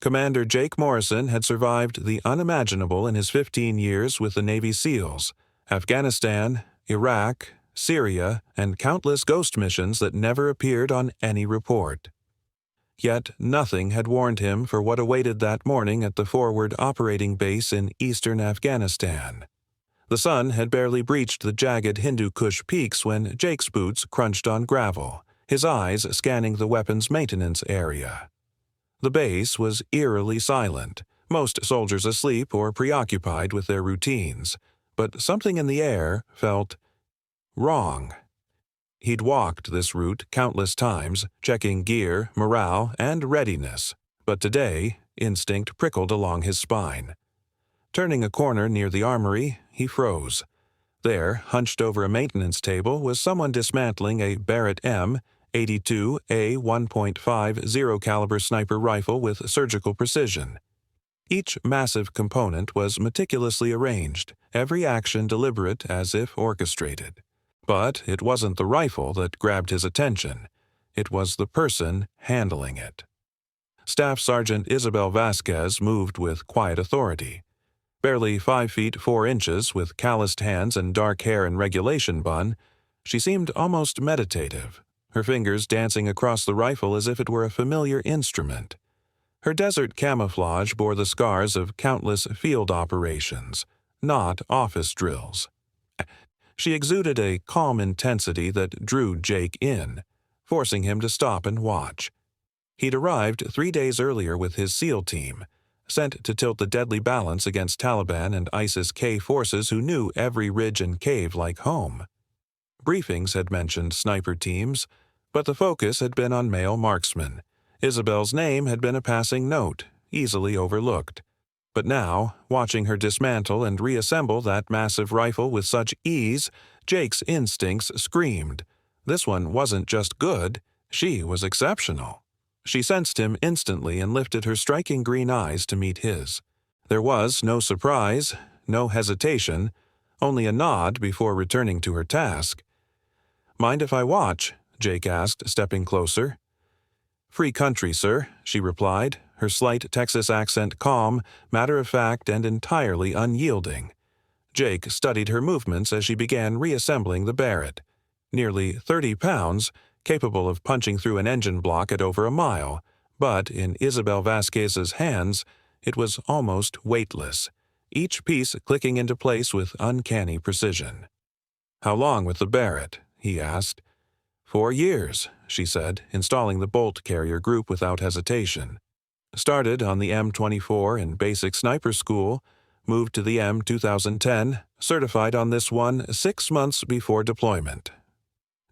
Commander Jake Morrison had survived the unimaginable in his 15 years with the Navy SEALs, Afghanistan, Iraq, Syria, and countless ghost missions that never appeared on any report. Yet nothing had warned him for what awaited that morning at the forward operating base in eastern Afghanistan. The sun had barely breached the jagged Hindu Kush peaks when Jake's boots crunched on gravel, his eyes scanning the weapons maintenance area. The base was eerily silent, most soldiers asleep or preoccupied with their routines, but something in the air felt wrong. He'd walked this route countless times, checking gear, morale, and readiness, but today, instinct prickled along his spine. Turning a corner near the armory, he froze. There, hunched over a maintenance table, was someone dismantling a Barrett M82A 1.50 caliber sniper rifle with surgical precision. Each massive component was meticulously arranged, every action deliberate as if orchestrated. But it wasn't the rifle that grabbed his attention. It was the person handling it. Staff Sergeant Isabel Vasquez moved with quiet authority. Barely 5 feet 4 inches, with calloused hands and dark hair in regulation bun, she seemed almost meditative, her fingers dancing across the rifle as if it were a familiar instrument. Her desert camouflage bore the scars of countless field operations, not office drills. She exuded a calm intensity that drew Jake in, forcing him to stop and watch. He'd arrived 3 days earlier with his SEAL team, sent to tilt the deadly balance against Taliban and ISIS-K forces who knew every ridge and cave like home. Briefings had mentioned sniper teams, but the focus had been on male marksmen. Isabel's name had been a passing note, easily overlooked. But now, watching her dismantle and reassemble that massive rifle with such ease, Jake's instincts screamed. This one wasn't just good, she was exceptional. She sensed him instantly and lifted her striking green eyes to meet his. There was no surprise, no hesitation, only a nod before returning to her task. "Mind if I watch?" Jake asked, stepping closer. "Free country, sir," she replied, her slight Texas accent calm, matter-of-fact, and entirely unyielding. Jake studied her movements as she began reassembling the Barrett. Nearly 30 pounds, capable of punching through an engine block at over a mile, but in Isabel Vasquez's hands, it was almost weightless, each piece clicking into place with uncanny precision. "How long with the Barrett?" he asked. 4 years, she said, installing the bolt carrier group without hesitation. Started on the M24 in basic sniper school, moved to the M 2010, certified on this one 6 months before deployment.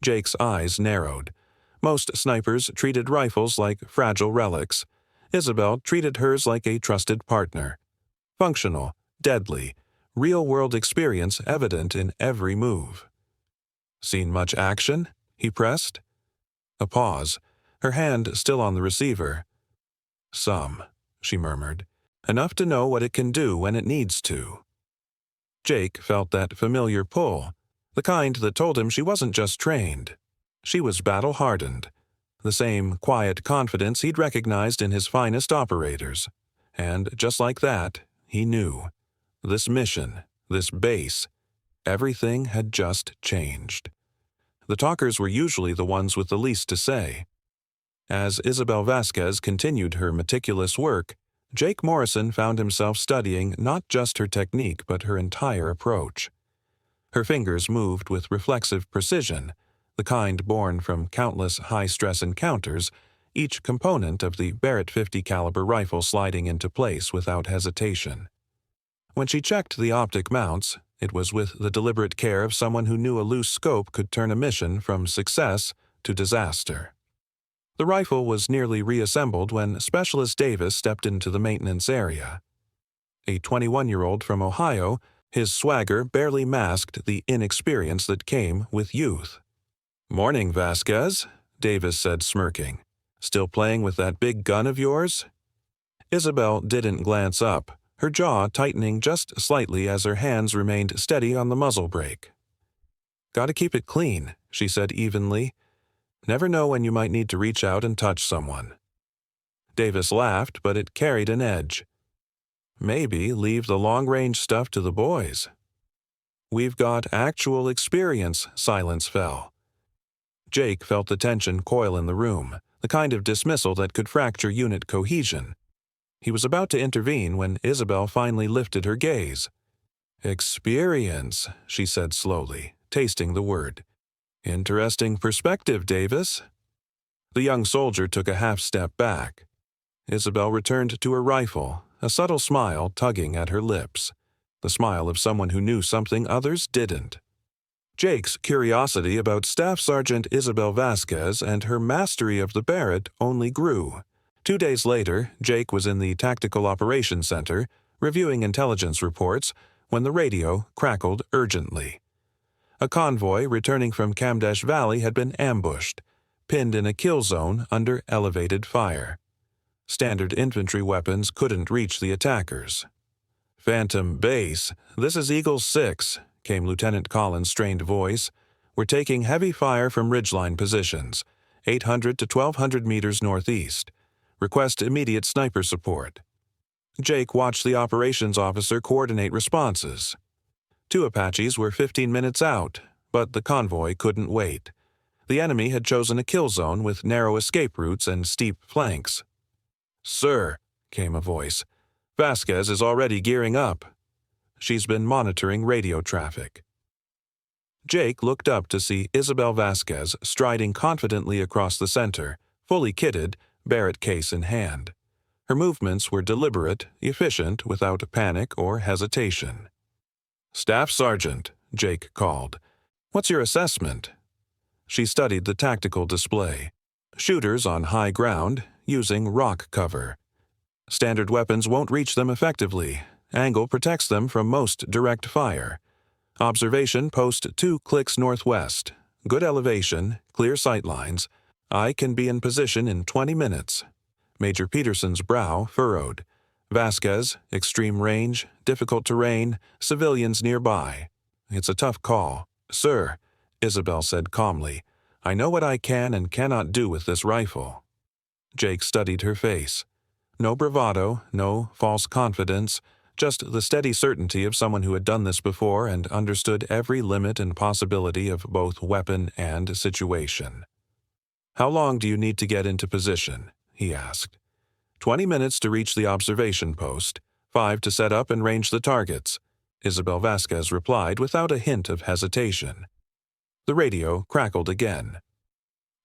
Jake's eyes narrowed. Most snipers treated rifles like fragile relics. Isabel treated hers like a trusted partner. Functional, deadly, real-world experience evident in every move. "Seen much action?" he pressed. A pause, her hand still on the receiver. "Some," she murmured. "Enough to know what it can do when it needs to." Jake felt that familiar pull, the kind that told him she wasn't just trained. She was battle-hardened, the same quiet confidence he'd recognized in his finest operators. And just like that, he knew. This mission, this base, everything had just changed. The talkers were usually the ones with the least to say. As Isabel Vasquez continued her meticulous work, Jake Morrison found himself studying not just her technique but her entire approach. Her fingers moved with reflexive precision, the kind born from countless high-stress encounters, each component of the Barrett 50 caliber rifle sliding into place without hesitation. When she checked the optic mounts, it was with the deliberate care of someone who knew a loose scope could turn a mission from success to disaster. The rifle was nearly reassembled when Specialist Davis stepped into the maintenance area. A 21-year-old from Ohio, his swagger barely masked the inexperience that came with youth. "Morning, Vasquez," Davis said, smirking. "Still playing with that big gun of yours?" Isabel didn't glance up, her jaw tightening just slightly as her hands remained steady on the muzzle brake. "Gotta keep it clean," she said evenly. "Never know when you might need to reach out and touch someone." Davis laughed, but it carried an edge. Maybe leave the long-range stuff to the boys. We've got actual experience, silence fell. Jake felt the tension coil in the room, the kind of dismissal that could fracture unit cohesion. He was about to intervene when Isabel finally lifted her gaze. Experience, she said slowly, tasting the word. Interesting perspective, Davis. The young soldier took a half-step back. Isabel returned to her rifle, a subtle smile tugging at her lips, the smile of someone who knew something others didn't. Jake's curiosity about Staff Sergeant Isabel Vasquez and her mastery of the Barrett only grew. 2 days later, Jake was in the Tactical Operations Center, reviewing intelligence reports, when the radio crackled urgently. A convoy returning from Kamdesh Valley had been ambushed, pinned in a kill zone under elevated fire. Standard infantry weapons couldn't reach the attackers. "Phantom Base, this is Eagle 6, came Lieutenant Collins' strained voice. "We're taking heavy fire from ridgeline positions, 800 to 1,200 meters northeast. Request immediate sniper support." Jake watched the operations officer coordinate responses. 2 Apaches were 15 minutes out, but the convoy couldn't wait. The enemy had chosen a kill zone with narrow escape routes and steep flanks. "Sir," came a voice, "Vasquez is already gearing up. She's been monitoring radio traffic." Jake looked up to see Isabel Vasquez striding confidently across the center, fully kitted, Barrett case in hand. Her movements were deliberate, efficient, without panic or hesitation. "Staff Sergeant," Jake called. "What's your assessment?" She studied the tactical display. Shooters on high ground, using rock cover. Standard weapons won't reach them effectively. Angle protects them from most direct fire. Observation post 2 clicks northwest. Good elevation, clear sightlines. I can be in position in 20 minutes. Major Peterson's brow furrowed. Vasquez, extreme range, difficult terrain, civilians nearby. It's a tough call. "Sir," Isabel said calmly, "I know what I can and cannot do with this rifle." Jake studied her face. No bravado, no false confidence, just the steady certainty of someone who had done this before and understood every limit and possibility of both weapon and situation. "How long do you need to get into position?" he asked. 20 minutes to reach the observation post, 5 to set up and range the targets," Isabel Vasquez replied without a hint of hesitation. The radio crackled again.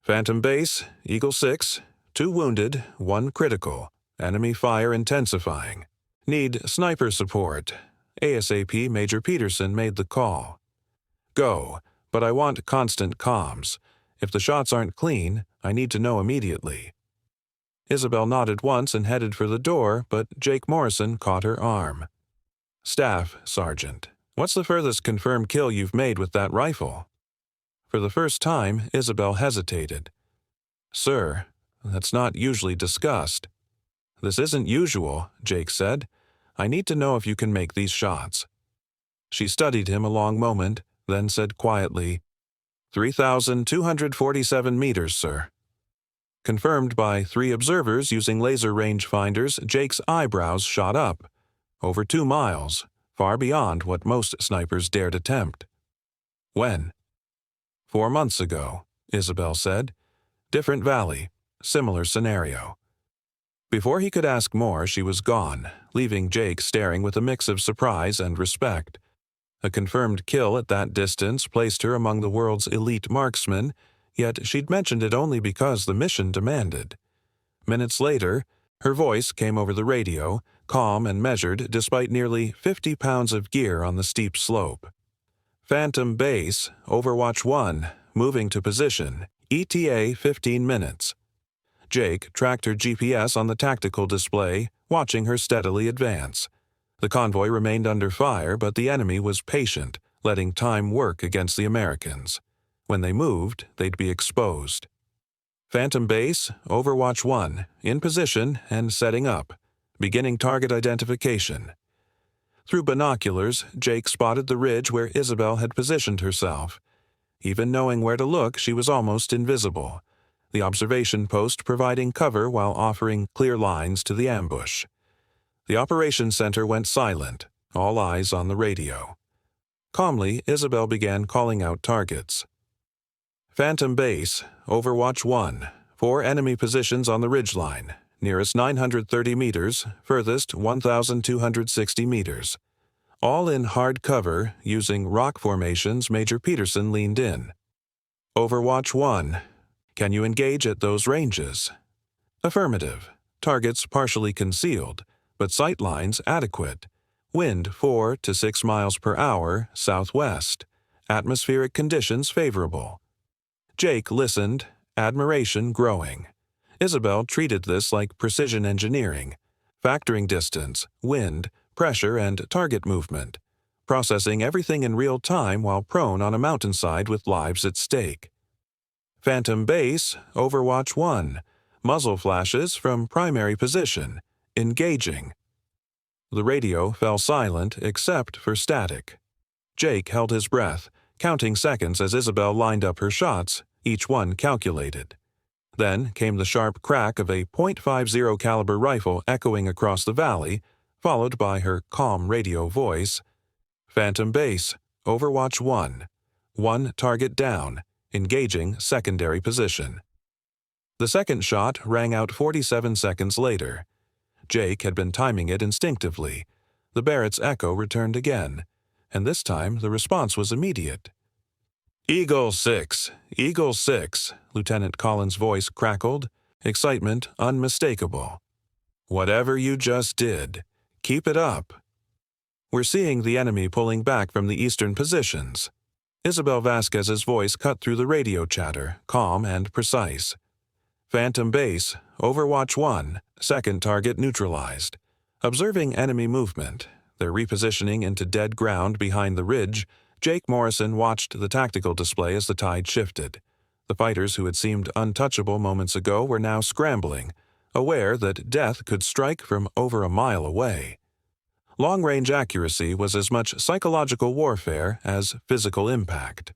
"Phantom Base, Eagle 6, 2 wounded, 1 critical. Enemy fire intensifying. Need sniper support." ASAP Major Peterson made the call. "Go, but I want constant comms. If the shots aren't clean, I need to know immediately." Isabel nodded once and headed for the door, but Jake Morrison caught her arm. "Staff Sergeant, what's the furthest confirmed kill you've made with that rifle?" For the first time, Isabel hesitated. "Sir, that's not usually discussed." "This isn't usual," Jake said. "I need to know if you can make these shots." She studied him a long moment, then said quietly, 3,247 meters, sir." Confirmed by 3 observers using laser rangefinders, Jake's eyebrows shot up. Over 2 miles, far beyond what most snipers dared attempt. "When?" 4 months ago, Isabel said. "Different valley, similar scenario." Before he could ask more, she was gone, leaving Jake staring with a mix of surprise and respect. A confirmed kill at that distance placed her among the world's elite marksmen, yet she'd mentioned it only because the mission demanded. Minutes later, her voice came over the radio, calm and measured despite nearly 50 pounds of gear on the steep slope. "Phantom Base, Overwatch 1, moving to position, ETA 15 minutes. Jake tracked her GPS on the tactical display, watching her steadily advance. The convoy remained under fire, but the enemy was patient, letting time work against the Americans. When they moved, they'd be exposed. "Phantom Base, Overwatch 1, in position and setting up. Beginning target identification." Through binoculars, Jake spotted the ridge where Isabel had positioned herself. Even knowing where to look, she was almost invisible. the observation post providing cover while offering clear lines to the ambush. The operations center went silent, all eyes on the radio. Calmly, Isabel began calling out targets. Phantom Base, Overwatch 1, 4 enemy positions on the ridgeline, nearest 930 meters, furthest 1,260 meters. All in hard cover, using rock formations. Major Peterson leaned in. Overwatch 1, can you engage at those ranges? Affirmative. Targets partially concealed, but sight lines adequate. Wind 4 to 6 miles per hour, southwest. Atmospheric conditions favorable. Jake listened, admiration growing. Isabel treated this like precision engineering, factoring distance, wind, pressure, and target movement, processing everything in real time while prone on a mountainside with lives at stake. Phantom Base, Overwatch 1, muzzle flashes from primary position, engaging. The radio fell silent except for static. Jake held his breath, counting seconds as Isabel lined up her shots, each one calculated. Then came the sharp crack of a .50 caliber rifle echoing across the valley, followed by her calm radio voice. Phantom Base, Overwatch 1, 1 target down, engaging secondary position. The second shot rang out 47 seconds later. Jake had been timing it instinctively. The Barrett's echo returned again, and this time the response was immediate. Eagle 6, Eagle 6, Lieutenant Collins' voice crackled, excitement unmistakable. Whatever you just did, keep it up. We're seeing the enemy pulling back from the eastern positions. Isabel Vasquez's voice cut through the radio chatter, calm and precise. Phantom Base, Overwatch 1, second target neutralized. Observing enemy movement, their repositioning into dead ground behind the ridge, Jake Morrison watched the tactical display as the tide shifted. The fighters who had seemed untouchable moments ago were now scrambling, aware that death could strike from over a mile away. Long-range accuracy was as much psychological warfare as physical impact.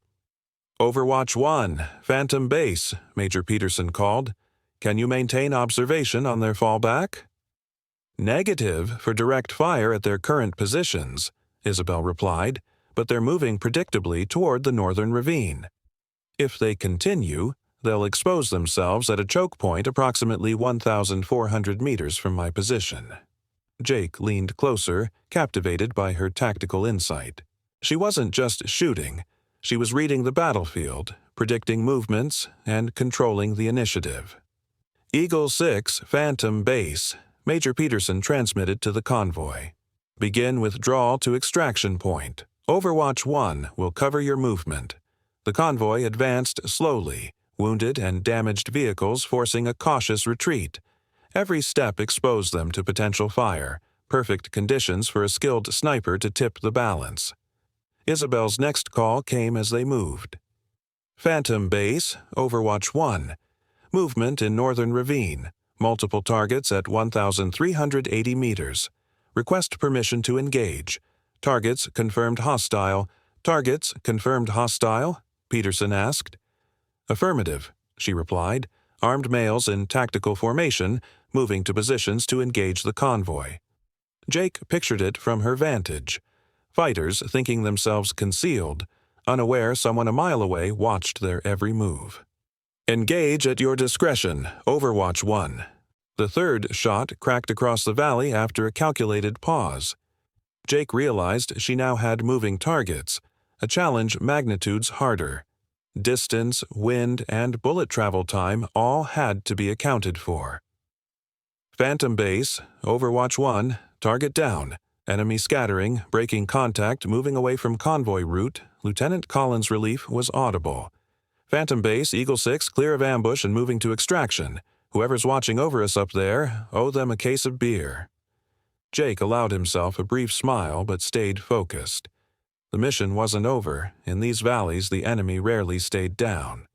Overwatch 1, Phantom Base, Major Peterson called. Can you maintain observation on their fallback? Negative for direct fire at their current positions, Isabel replied, but they're moving predictably toward the northern ravine. If they continue, they'll expose themselves at a choke point approximately 1,400 meters from my position. Jake leaned closer, captivated by her tactical insight. She wasn't just shooting. She was reading the battlefield, predicting movements, and controlling the initiative. Eagle 6, Phantom Base, Major Peterson transmitted to the convoy. Begin withdrawal to extraction point. Overwatch 1 will cover your movement. The convoy advanced slowly, wounded and damaged vehicles forcing a cautious retreat. Every step exposed them to potential fire, perfect conditions for a skilled sniper to tip the balance. Isabel's next call came as they moved. Phantom Base, Overwatch 1. Movement in northern ravine. Multiple targets at 1,380 meters. Request permission to engage. Targets confirmed hostile. Targets confirmed hostile? Peterson asked. Affirmative, she replied. Armed males in tactical formation, moving to positions to engage the convoy. Jake pictured it from her vantage. Fighters thinking themselves concealed, unaware someone a mile away watched their every move. Engage at your discretion, Overwatch 1. The third shot cracked across the valley after a calculated pause. Jake realized she now had moving targets, a challenge magnitudes harder. Distance, wind, and bullet travel time all had to be accounted for. Phantom Base, Overwatch 1, target down. Enemy scattering, breaking contact, moving away from convoy route. Lieutenant Collins' relief was audible. Phantom Base, Eagle 6, clear of ambush and moving to extraction. Whoever's watching over us up there, owe them a case of beer. Jake allowed himself a brief smile but stayed focused. The mission wasn't over. In these valleys, the enemy rarely stayed down.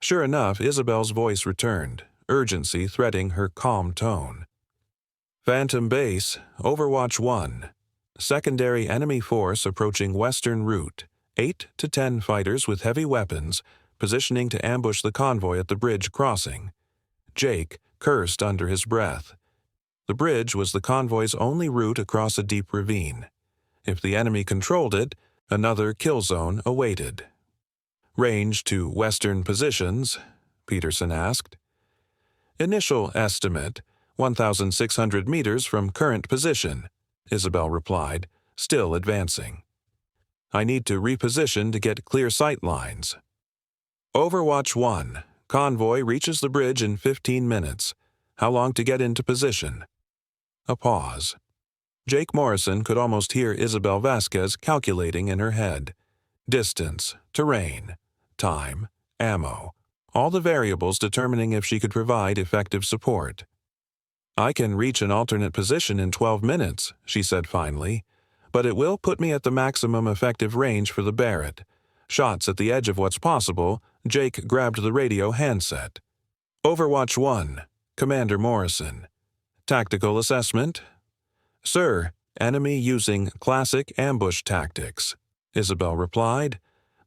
Sure enough, Isabel's voice returned, urgency threading her calm tone. Phantom Base, Overwatch 1. Secondary enemy force approaching western route. 8 to 10 fighters with heavy weapons, positioning to ambush the convoy at the bridge crossing. Jake cursed under his breath. The bridge was the convoy's only route across a deep ravine. If the enemy controlled it, another kill zone awaited. "Range to western positions?" Peterson asked. "Initial estimate, 1,600 meters from current position," Isabel replied, still advancing. "I need to reposition to get clear sight lines." Overwatch 1. Convoy reaches the bridge in 15 minutes. How long to get into position? A pause. Jake Morrison could almost hear Isabel Vasquez calculating in her head. Distance, terrain, time, ammo, all the variables determining if she could provide effective support. "I can reach an alternate position in 12 minutes, she said finally, "but it will put me at the maximum effective range for the Barrett." Shots at the edge of what's possible, Jake grabbed the radio handset. "Overwatch 1, Commander Morrison. Tactical assessment?" "Sir, enemy using classic ambush tactics," Isabel replied.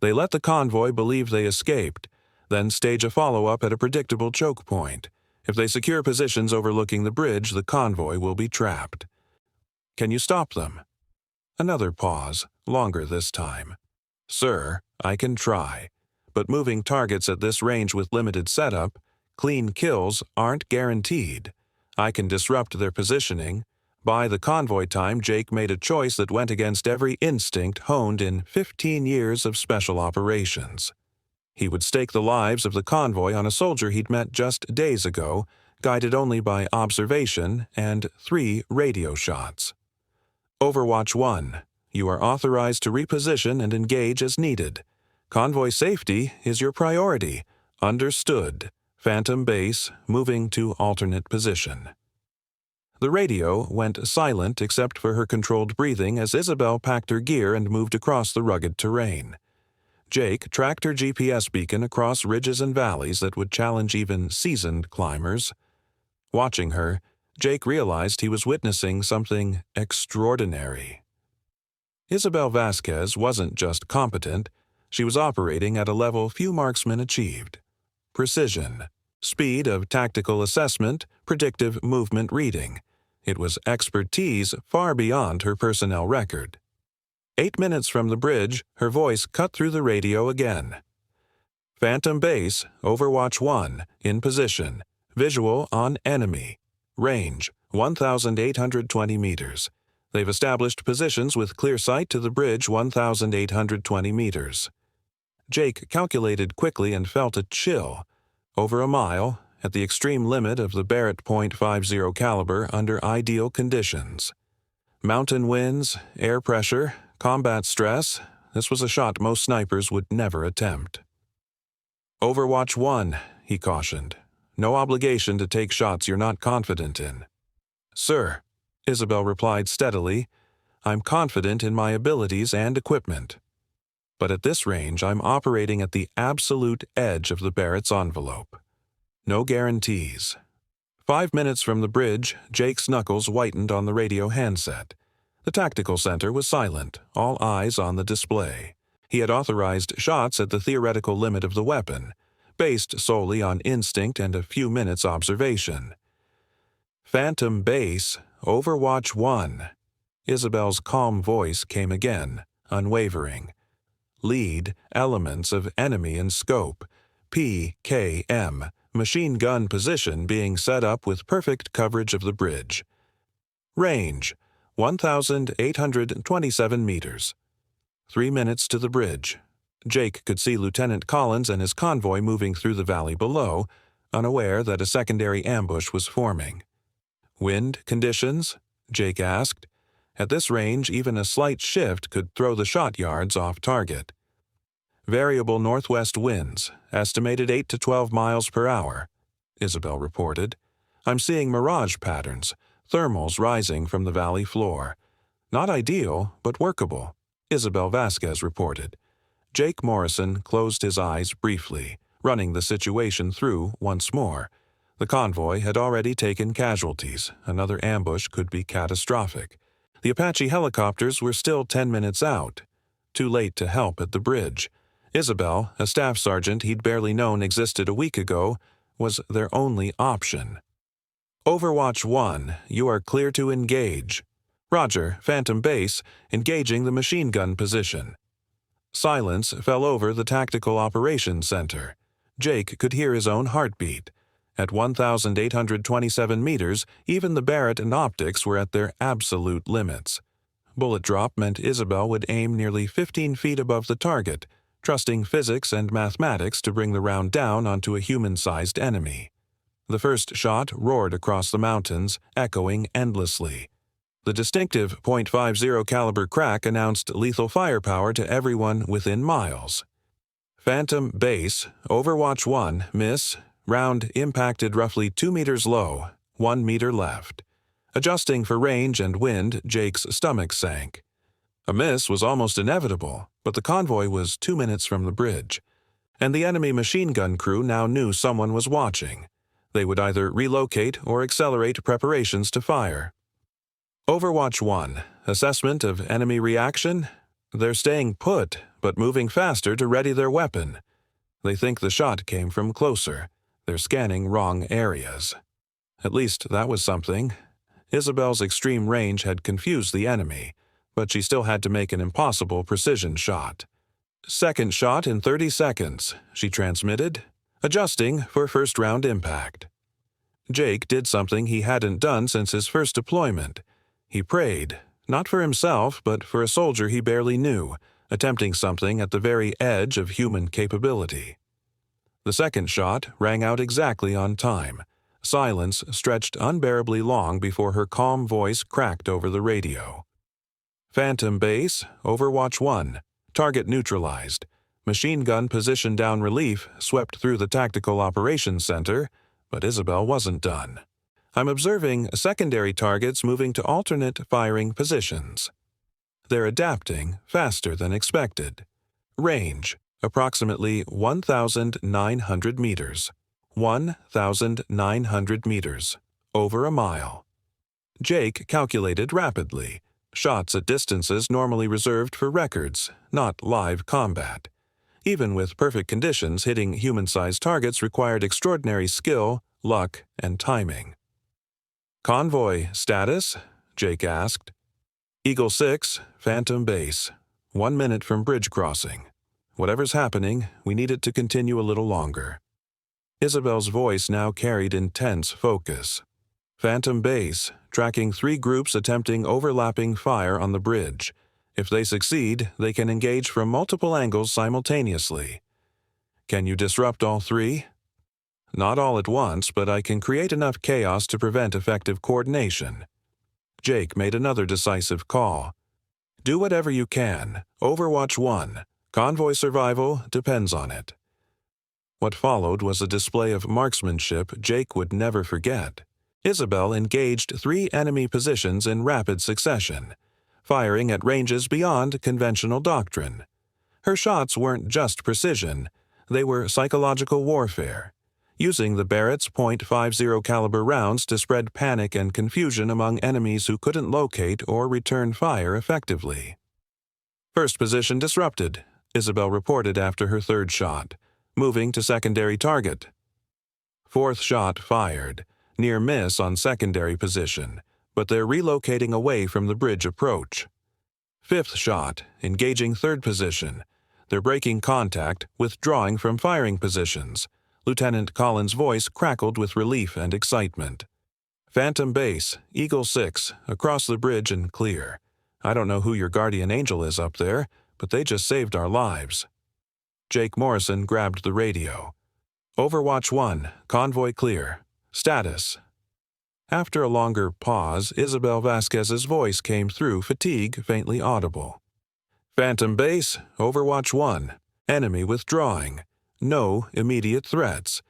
"They let the convoy believe they escaped, then stage a follow-up at a predictable choke point. If they secure positions overlooking the bridge, the convoy will be trapped." "Can you stop them?" Another pause, longer this time. "Sir, I can try, but moving targets at this range with limited setup, clean kills aren't guaranteed. I can disrupt their positioning. By the convoy time, Jake made a choice that went against every instinct honed in 15 years of special operations. He would stake the lives of the convoy on a soldier he'd met just days ago, guided only by observation and 3 radio shots. "Overwatch 1. You are authorized to reposition and engage as needed. Convoy safety is your priority. Understood. Phantom base moving to alternate position." The radio went silent except for her controlled breathing as Isabel packed her gear and moved across the rugged terrain. Jake tracked her GPS beacon across ridges and valleys that would challenge even seasoned climbers. Watching her, Jake realized he was witnessing something extraordinary. Isabel Vasquez wasn't just competent, she was operating at a level few marksmen achieved. Precision, speed of tactical assessment, predictive movement reading. It was expertise far beyond her personnel record. 8 minutes from the bridge, her voice cut through the radio again. "Phantom base, Overwatch 1, in position. Visual on enemy. Range, 1,820 meters. They've established positions with clear sight to the bridge 1,820 meters." Jake calculated quickly and felt a chill. Over a mile, at the extreme limit of the Barrett .50 caliber under ideal conditions. Mountain winds, air pressure, combat stress, this was a shot most snipers would never attempt. "Overwatch 1, he cautioned. "No obligation to take shots you're not confident in." "Sir," Isabel replied steadily, "I'm confident in my abilities and equipment. But at this range, I'm operating at the absolute edge of the Barrett's envelope. No guarantees." 5 minutes from the bridge, Jake's knuckles whitened on the radio handset. The tactical center was silent, all eyes on the display. He had authorized shots at the theoretical limit of the weapon, based solely on instinct and a few minutes' observation. "Phantom base, Overwatch 1. Isabel's calm voice came again, unwavering. "Lead, elements of enemy in scope. PKM, machine gun position being set up with perfect coverage of the bridge. Range, 1,827 meters. 3 minutes to the bridge." Jake could see Lieutenant Collins and his convoy moving through the valley below, unaware that a secondary ambush was forming. "Wind conditions?" Jake asked. At this range, even a slight shift could throw the shot yards off target. "Variable northwest winds, estimated 8 to 12 miles per hour," Isabel reported. "I'm seeing mirage patterns, thermals rising from the valley floor. Not ideal, but workable," Isabel Vasquez reported. Jake Morrison closed his eyes briefly, running the situation through once more. The convoy had already taken casualties. Another ambush could be catastrophic. The Apache helicopters were still 10 minutes out. Too late to help at the bridge. Isabel, a staff sergeant he'd barely known existed a week ago, was their only option. Overwatch 1, you are clear to engage. Roger, Phantom Base, engaging the machine gun position. Silence fell over the Tactical Operations Center. Jake could hear his own heartbeat. At 1,827 meters, even the Barrett and optics were at their absolute limits. Bullet drop meant Isabel would aim nearly 15 feet above the target, trusting physics and mathematics to bring the round down onto a human-sized enemy. The first shot roared across the mountains, echoing endlessly. The distinctive .50 caliber crack announced lethal firepower to everyone within miles. Phantom Base, Overwatch 1, miss. Round impacted roughly 2 meters low, 1 meter left. Adjusting for range and wind, Jake's stomach sank. A miss was almost inevitable, but the convoy was 2 minutes from the bridge, and the enemy machine gun crew now knew someone was watching. They would either relocate or accelerate preparations to fire. Overwatch 1, assessment of enemy reaction? They're staying put, but moving faster to ready their weapon. They think the shot came from closer. They're scanning wrong areas. At least that was something. Isabel's extreme range had confused the enemy, but she still had to make an impossible precision shot. Second shot in 30 seconds, she transmitted, adjusting for first-round impact. Jake did something he hadn't done since his first deployment. He prayed, not for himself, but for a soldier he barely knew, attempting something at the very edge of human capability. The second shot rang out exactly on time. Silence stretched unbearably long before her calm voice cracked over the radio. Phantom Base, Overwatch 1, target neutralized. Machine gun position down relief swept through the Tactical Operations Center, but Isabel wasn't done. I'm observing secondary targets moving to alternate firing positions. They're adapting faster than expected. Range, approximately 1,900 meters. 1,900 meters. Over a mile. Jake calculated rapidly. Shots at distances normally reserved for records, not live combat. Even with perfect conditions, hitting human-sized targets required extraordinary skill, luck, and timing. Convoy status? Jake asked. Eagle 6, Phantom Base. 1 minute from bridge crossing. Whatever's happening, we need it to continue a little longer. Isabel's voice now carried intense focus. Phantom Base, tracking 3 groups attempting overlapping fire on the bridge. If they succeed, they can engage from multiple angles simultaneously. Can you disrupt all 3? Not all at once, but I can create enough chaos to prevent effective coordination. Jake made another decisive call. Do whatever you can. Overwatch 1. Convoy survival depends on it. What followed was a display of marksmanship Jake would never forget. Isabel engaged 3 enemy positions in rapid succession, firing at ranges beyond conventional doctrine. Her shots weren't just precision, they were psychological warfare, using the Barrett's .50 caliber rounds to spread panic and confusion among enemies who couldn't locate or return fire effectively. First position disrupted, Isabel reported after her third shot, moving to secondary target. Fourth shot fired, near miss on secondary position, but they're relocating away from the bridge approach. Fifth shot, engaging third position. They're breaking contact, withdrawing from firing positions. Lieutenant Collins' voice crackled with relief and excitement. Phantom Base, Eagle 6, across the bridge and clear. I don't know who your guardian angel is up there, but they just saved our lives. Jake Morrison grabbed the radio. Overwatch 1, convoy clear. Status. After a longer pause, Isabel Vasquez's voice came through, fatigue faintly audible. Phantom Base, Overwatch 1. Enemy withdrawing. No immediate threats.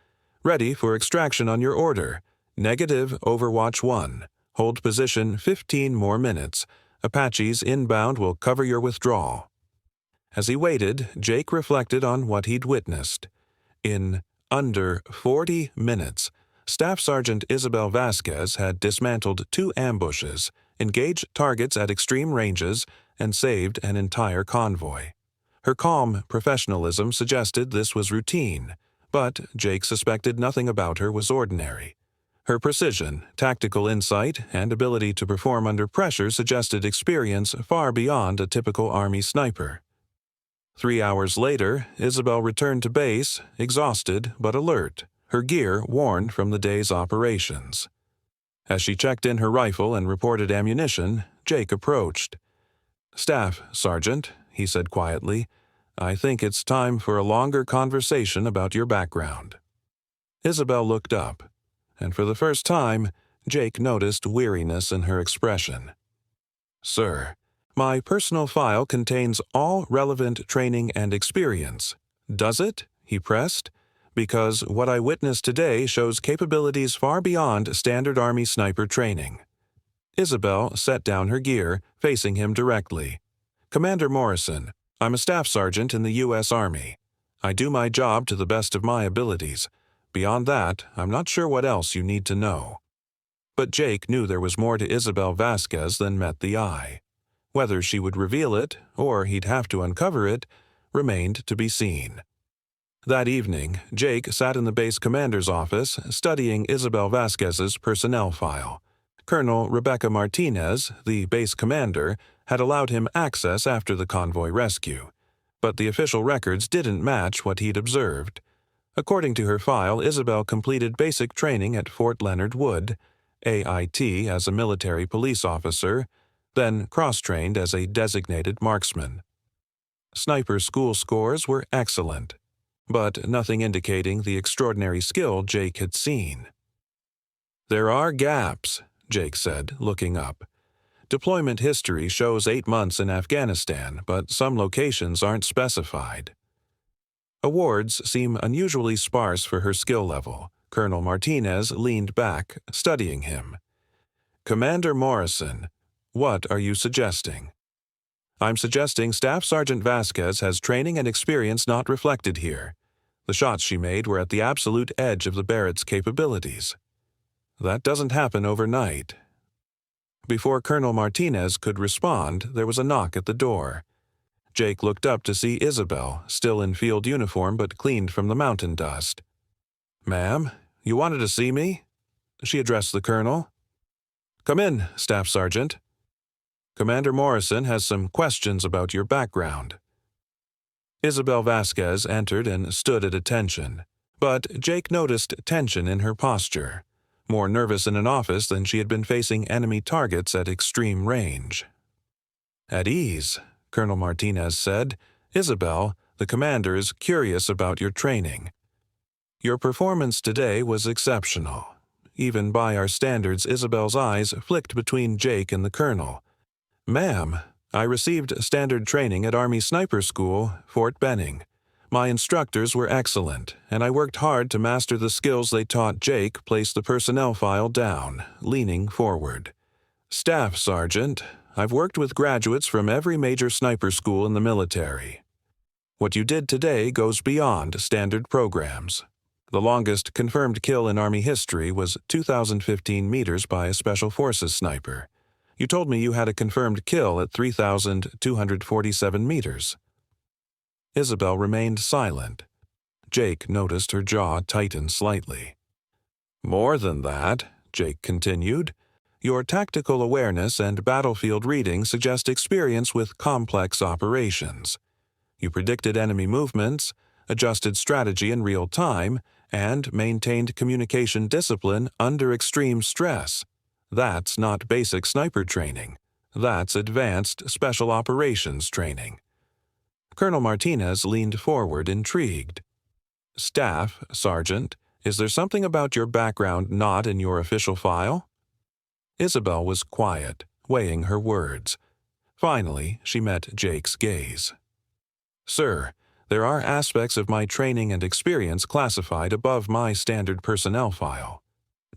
Ready for extraction on your order. Negative Overwatch 1. Hold position 15 more minutes. Apaches inbound will cover your withdrawal. As he waited, Jake reflected on what he'd witnessed. In under 40 minutes, Staff Sergeant Isabel Vasquez had dismantled 2 ambushes, engaged targets at extreme ranges, and saved an entire convoy. Her calm professionalism suggested this was routine, but Jake suspected nothing about her was ordinary. Her precision, tactical insight, and ability to perform under pressure suggested experience far beyond a typical Army sniper. 3 hours later, Isabel returned to base, exhausted but alert, her gear worn from the day's operations. As she checked in her rifle and reported ammunition, Jake approached. "Staff Sergeant," he said quietly, "I think it's time for a longer conversation about your background." Isabel looked up, and for the first time, Jake noticed weariness in her expression. "Sir, my personal file contains all relevant training and experience." "Does it?" he pressed. "Because what I witnessed today shows capabilities far beyond standard Army sniper training." Isabel set down her gear, facing him directly. "Commander Morrison, I'm a staff sergeant in the U.S. Army. I do my job to the best of my abilities. Beyond that, I'm not sure what else you need to know." But Jake knew there was more to Isabel Vasquez than met the eye. Whether she would reveal it, or he'd have to uncover it, remained to be seen. That evening, Jake sat in the base commander's office, studying Isabel Vasquez's personnel file. Colonel Rebecca Martinez, the base commander, had allowed him access after the convoy rescue, but the official records didn't match what he'd observed. According to her file, Isabel completed basic training at Fort Leonard Wood, AIT as a military police officer, then cross-trained as a designated marksman. Sniper school scores were excellent, but nothing indicating the extraordinary skill Jake had seen. "There are gaps," Jake said, looking up. "Deployment history shows 8 months in Afghanistan, but some locations aren't specified." Awards seem unusually sparse for her skill level. Colonel Martinez leaned back, studying him. "Commander Morrison, what are you suggesting?" "I'm suggesting Staff Sergeant Vasquez has training and experience not reflected here. The shots she made were at the absolute edge of the Barrett's capabilities. That doesn't happen overnight." Before Colonel Martinez could respond, there was a knock at the door. Jake looked up to see Isabel, still in field uniform but cleaned from the mountain dust. "Ma'am, you wanted to see me?" She addressed the colonel. "Come in, Staff Sergeant. Commander Morrison has some questions about your background." Isabel Vasquez entered and stood at attention, but Jake noticed tension in her posture, more nervous in an office than she had been facing enemy targets at extreme range. "At ease," Colonel Martinez said. "Isabel, the commander is curious about your training. Your performance today was exceptional." Even by our standards, Isabel's eyes flicked between Jake and the colonel. "Ma'am, I received standard training at Army Sniper School, Fort Benning. My instructors were excellent, and I worked hard to master the skills they taught." Jake placed the personnel file down, leaning forward. "Staff Sergeant, I've worked with graduates from every major sniper school in the military. What you did today goes beyond standard programs. The longest confirmed kill in Army history was 2,015 meters by a Special Forces sniper. You told me you had a confirmed kill at 3,247 meters. Isabel remained silent. Jake noticed her jaw tighten slightly. "More than that," Jake continued, "your tactical awareness and battlefield reading suggest experience with complex operations. You predicted enemy movements, adjusted strategy in real time, and maintained communication discipline under extreme stress. That's not basic sniper training. That's advanced special operations training." Colonel Martinez leaned forward, intrigued. "Staff Sergeant, is there something about your background not in your official file?" Isabel was quiet, weighing her words. Finally, she met Jake's gaze. "Sir, there are aspects of my training and experience classified above my standard personnel file."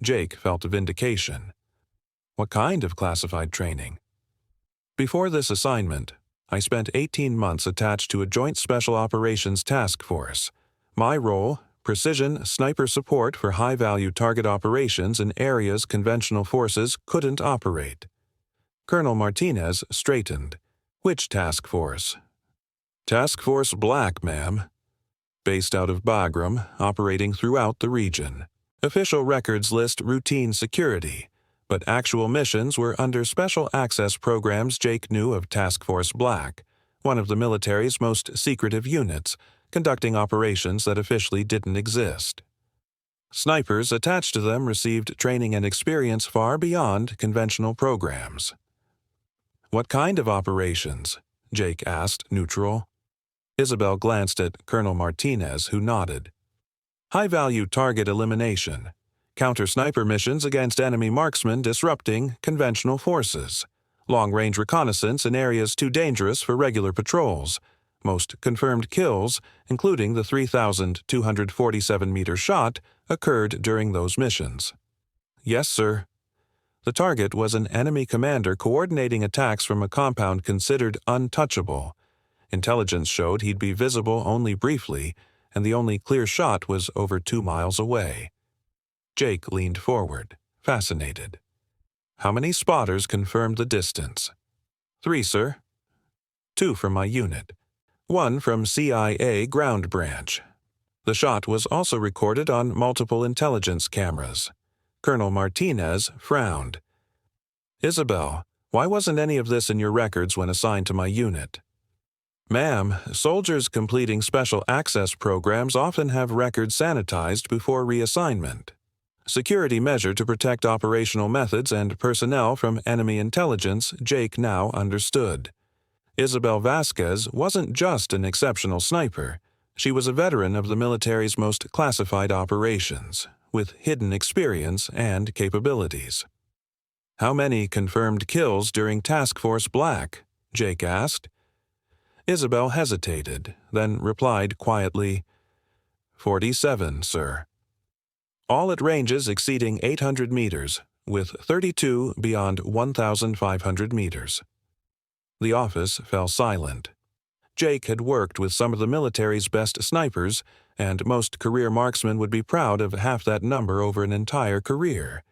Jake felt vindication. "What kind of classified training?" "Before this assignment, I spent 18 months attached to a Joint Special Operations Task Force. My role, precision sniper support for high-value target operations in areas conventional forces couldn't operate." Colonel Martinez straightened. "Which task force?" Task Force Black, ma'am. Based out of Bagram, operating throughout the region. Official records list routine security, but actual missions were under special access programs. Jake knew of Task Force Black, one of the military's most secretive units, conducting operations that officially didn't exist. Snipers attached to them received training and experience far beyond conventional programs. What kind of operations? Jake asked, neutral. Isabel glanced at Colonel Martinez, who nodded. High-value target elimination, counter-sniper missions against enemy marksmen disrupting conventional forces, long-range reconnaissance in areas too dangerous for regular patrols. Most confirmed kills, including the 3,247-meter shot, occurred during those missions. Yes, sir. The target was an enemy commander coordinating attacks from a compound considered untouchable. Intelligence showed he'd be visible only briefly, and the only clear shot was over 2 miles away. Jake leaned forward, fascinated. How many spotters confirmed the distance? 3, sir. 2 from my unit. 1 from CIA ground branch. The shot was also recorded on multiple intelligence cameras. Colonel Martinez frowned. Isabel, why wasn't any of this in your records when assigned to my unit? Ma'am, soldiers completing special access programs often have records sanitized before reassignment. Security measure to protect operational methods and personnel from enemy intelligence. Jake now understood. Isabel Vasquez wasn't just an exceptional sniper. She was a veteran of the military's most classified operations, with hidden experience and capabilities. How many confirmed kills during Task Force Black? Jake asked. Isabel hesitated, then replied quietly, 47, sir. All at ranges exceeding 800 meters, with 32 beyond 1,500 meters. The office fell silent. Jake had worked with some of the military's best snipers, and most career marksmen would be proud of half that number over an entire career.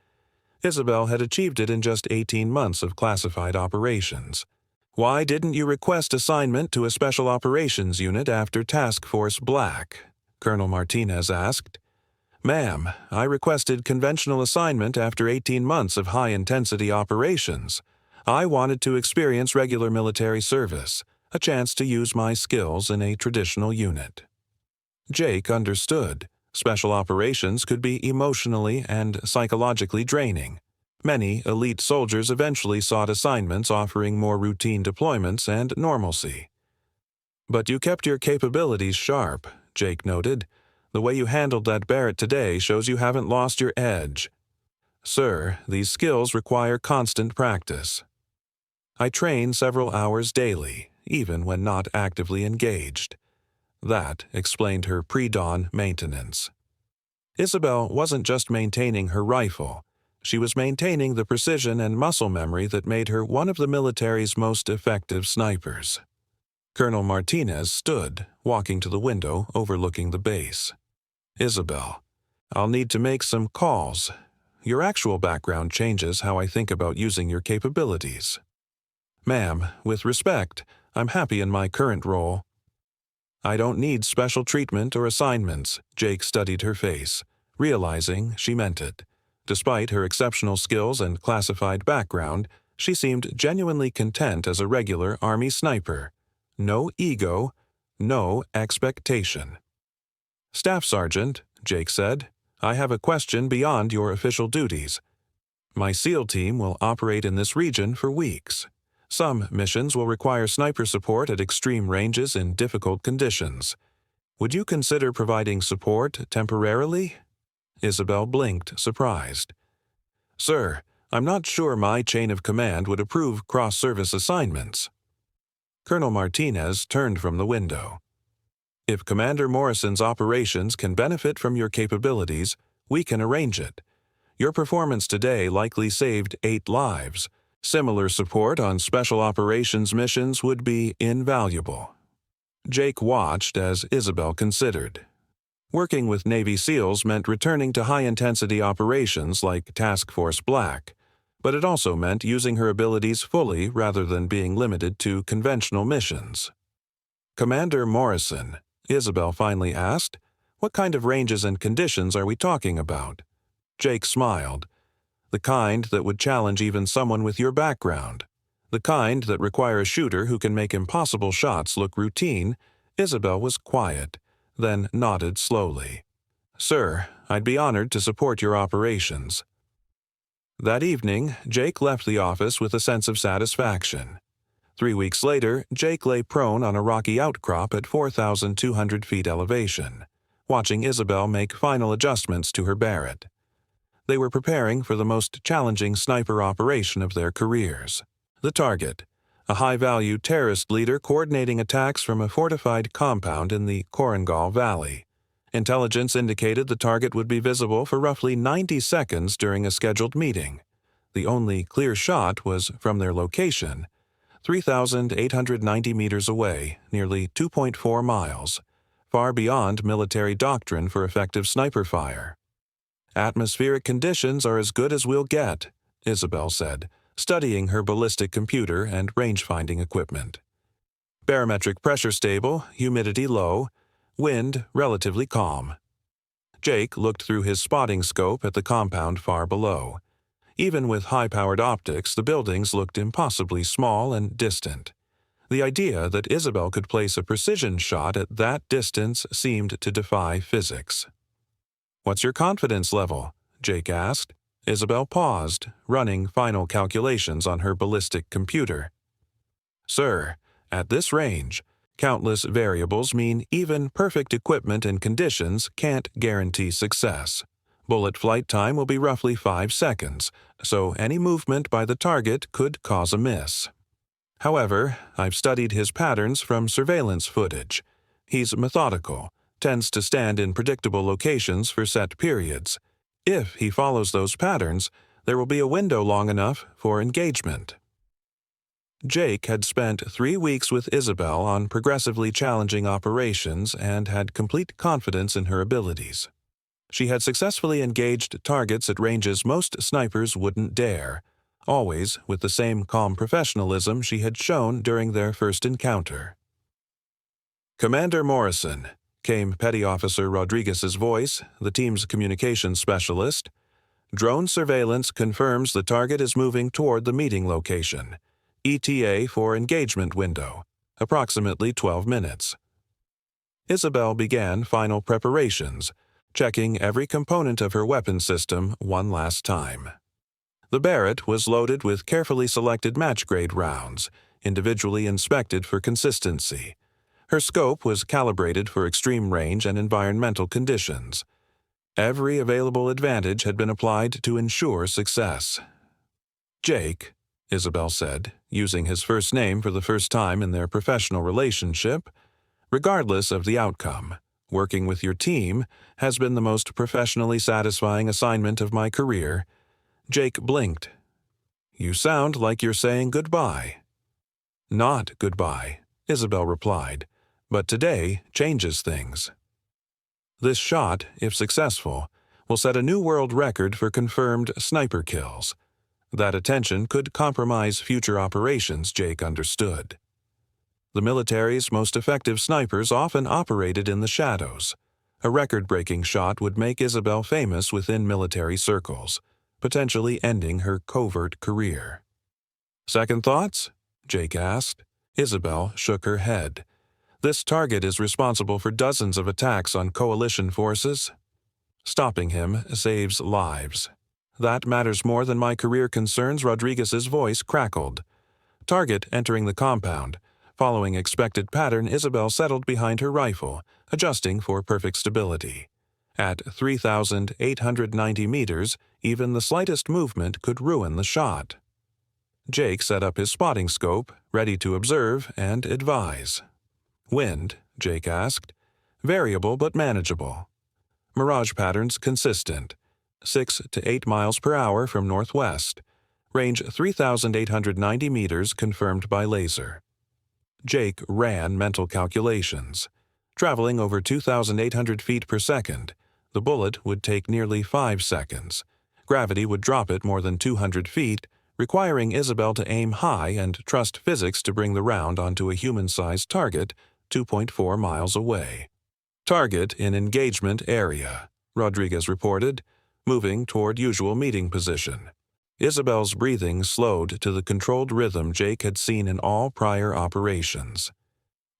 Isabel had achieved it in just 18 months of classified operations. Why didn't you request assignment to a special operations unit after Task Force Black? Colonel Martinez asked. Ma'am, I requested conventional assignment after 18 months of high-intensity operations. I wanted to experience regular military service, a chance to use my skills in a traditional unit. Jake understood. Special operations could be emotionally and psychologically draining. Many elite soldiers eventually sought assignments offering more routine deployments and normalcy. But you kept your capabilities sharp, Jake noted. The way you handled that Barrett today shows you haven't lost your edge. Sir, these skills require constant practice. I train several hours daily, even when not actively engaged. That explained her pre-dawn maintenance. Isabel wasn't just maintaining her rifle. She was maintaining the precision and muscle memory that made her one of the military's most effective snipers. Colonel Martinez stood, walking to the window overlooking the base. Isabel, I'll need to make some calls. Your actual background changes how I think about using your capabilities. Ma'am, with respect, I'm happy in my current role. I don't need special treatment or assignments. Jake studied her face, realizing she meant it. Despite her exceptional skills and classified background, she seemed genuinely content as a regular Army sniper. No ego, no expectation. Staff Sergeant, Jake said, I have a question beyond your official duties. My SEAL team will operate in this region for weeks. Some missions will require sniper support at extreme ranges in difficult conditions. Would you consider providing support temporarily? Isabel blinked, surprised. Sir, I'm not sure my chain of command would approve cross-service assignments. Colonel Martinez turned from the window. If Commander Morrison's operations can benefit from your capabilities, we can arrange it. Your performance today likely saved 8 lives. Similar support on special operations missions would be invaluable. Jake watched as Isabel considered. Working with Navy SEALs meant returning to high-intensity operations like Task Force Black, but it also meant using her abilities fully rather than being limited to conventional missions. "Commander Morrison," Isabel finally asked, "what kind of ranges and conditions are we talking about?" Jake smiled. "The kind that would challenge even someone with your background. The kind that require a shooter who can make impossible shots look routine." Isabel was quiet, then nodded slowly. "Sir, I'd be honored to support your operations." That evening, Jake left the office with a sense of satisfaction. 3 weeks later, Jake lay prone on a rocky outcrop at 4,200 feet elevation, watching Isabel make final adjustments to her Barrett. They were preparing for the most challenging sniper operation of their careers. The target, a high-value terrorist leader coordinating attacks from a fortified compound in the Korengal Valley. Intelligence indicated the target would be visible for roughly 90 seconds during a scheduled meeting. The only clear shot was from their location, 3,890 meters away, nearly 2.4 miles, far beyond military doctrine for effective sniper fire. "Atmospheric conditions are as good as we'll get," Isabel said, studying her ballistic computer and range-finding equipment. "Barometric pressure stable, humidity low, wind relatively calm." Jake looked through his spotting scope at the compound far below. Even with high-powered optics, the buildings looked impossibly small and distant. The idea that Isabel could place a precision shot at that distance seemed to defy physics. "What's your confidence level?" Jake asked. Isabel paused, running final calculations on her ballistic computer. "Sir, at this range, countless variables mean even perfect equipment and conditions can't guarantee success. Bullet flight time will be roughly 5 seconds, so any movement by the target could cause a miss. However, I've studied his patterns from surveillance footage. He's methodical, tends to stand in predictable locations for set periods. If he follows those patterns, there will be a window long enough for engagement." Jake had spent 3 weeks with Isabel on progressively challenging operations and had complete confidence in her abilities. She had successfully engaged targets at ranges most snipers wouldn't dare, always with the same calm professionalism she had shown during their first encounter. "Commander Morrison," came Petty Officer Rodriguez's voice, the team's communications specialist. "Drone surveillance confirms the target is moving toward the meeting location. ETA for engagement window, approximately 12 minutes. Isabel began final preparations, checking every component of her weapon system one last time. The Barrett was loaded with carefully selected match-grade rounds, individually inspected for consistency. Her scope was calibrated for extreme range and environmental conditions. Every available advantage had been applied to ensure success. "Jake," Isabel said, using his first name for the first time in their professional relationship, "regardless of the outcome, working with your team has been the most professionally satisfying assignment of my career." Jake blinked. "You sound like you're saying goodbye." "Not goodbye," Isabel replied, "but today changes things. This shot, if successful, will set a new world record for confirmed sniper kills. That attention could compromise future operations, Jake understood. The military's most effective snipers often operated in the shadows. A record-breaking shot would make Isabel famous within military circles, potentially ending her covert career. "Second thoughts?" Jake asked. Isabel shook her head. "This target is responsible for dozens of attacks on coalition forces. Stopping him saves lives. That matters more than my career concerns." Rodriguez's voice crackled. Target entering the compound. Following expected pattern, Isabel settled behind her rifle, adjusting for perfect stability. At 3,890 meters, even the slightest movement could ruin the shot. Jake set up his spotting scope, ready to observe and advise. "Wind?" Jake asked. "Variable but manageable. Mirage patterns consistent. 6 to 8 miles per hour from northwest. Range 3,890 meters confirmed by laser." Jake ran mental calculations. Traveling over 2,800 feet per second, the bullet would take nearly 5 seconds. Gravity would drop it more than 200 feet, requiring Isabel to aim high and trust physics to bring the round onto a human-sized target 2.4 miles away. Target in engagement area, Rodriguez reported, moving toward usual meeting position. Isabel's breathing slowed to the controlled rhythm Jake had seen in all prior operations.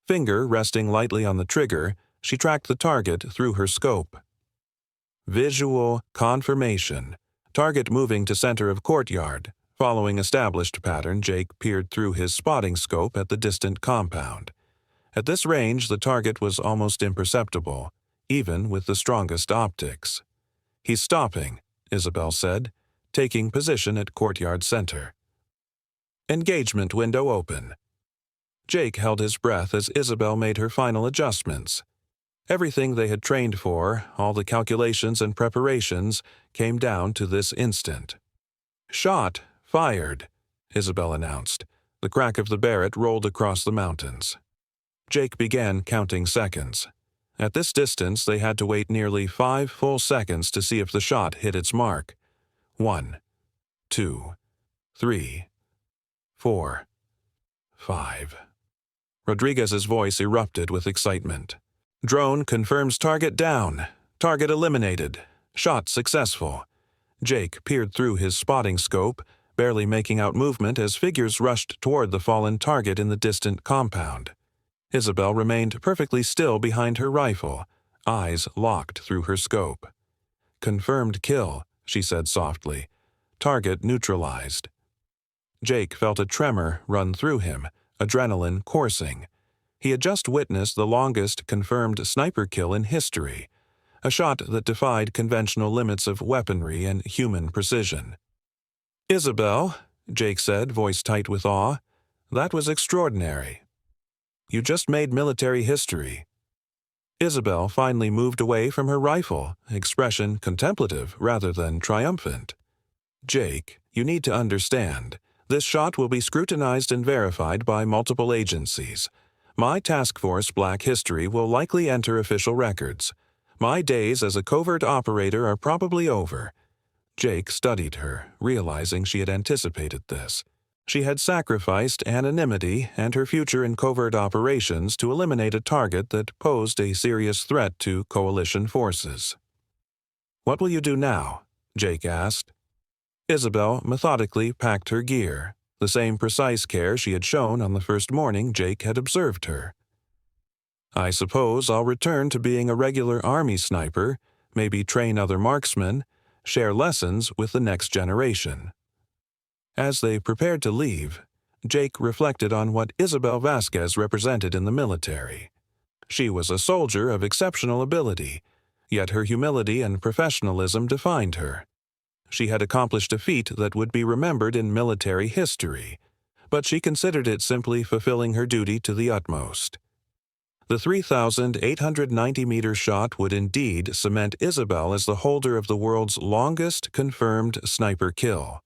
Finger resting lightly on the trigger, she tracked the target through her scope. Visual confirmation. Target moving to center of courtyard. Following established pattern, Jake peered through his spotting scope at the distant compound. At this range, the target was almost imperceptible, even with the strongest optics. "He's stopping," Isabel said, taking position at courtyard center. Engagement window open. Jake held his breath as Isabel made her final adjustments. Everything they had trained for, all the calculations and preparations, came down to this instant. "Shot fired," Isabel announced. The crack of the Barrett rolled across the mountains. Jake began counting seconds. At this distance, they had to wait nearly 5 full seconds to see if the shot hit its mark. 1, 2, 3, 4, 5. Rodriguez's voice erupted with excitement. "Drone confirms target down. Target eliminated. Shot successful." Jake peered through his spotting scope, barely making out movement as figures rushed toward the fallen target in the distant compound. Isabel remained perfectly still behind her rifle, eyes locked through her scope. "Confirmed kill," she said softly. "Target neutralized." Jake felt a tremor run through him, adrenaline coursing. He had just witnessed the longest confirmed sniper kill in history, a shot that defied conventional limits of weaponry and human precision. "Isabel," Jake said, voice tight with awe, "that was extraordinary. You just made military history." Isabel finally moved away from her rifle, expression contemplative rather than triumphant. "Jake, you need to understand. This shot will be scrutinized and verified by multiple agencies. My task force Black History will likely enter official records. My days as a covert operator are probably over." Jake studied her, realizing she had anticipated this. She had sacrificed anonymity and her future in covert operations to eliminate a target that posed a serious threat to coalition forces. "What will you do now?" Jake asked. Isabel methodically packed her gear, the same precise care she had shown on the first morning Jake had observed her. "I suppose I'll return to being a regular Army sniper, maybe train other marksmen, share lessons with the next generation." As they prepared to leave, Jake reflected on what Isabel Vasquez represented in the military. She was a soldier of exceptional ability, yet her humility and professionalism defined her. She had accomplished a feat that would be remembered in military history, but she considered it simply fulfilling her duty to the utmost. The 3,890-meter shot would indeed cement Isabel as the holder of the world's longest confirmed sniper kill.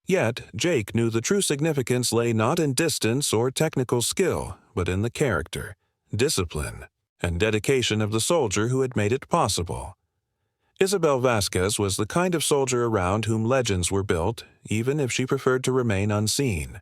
Yet, Jake knew the true significance lay not in distance or technical skill, but in the character, discipline, and dedication of the soldier who had made it possible. Isabel Vasquez was the kind of soldier around whom legends were built, even if she preferred to remain unseen.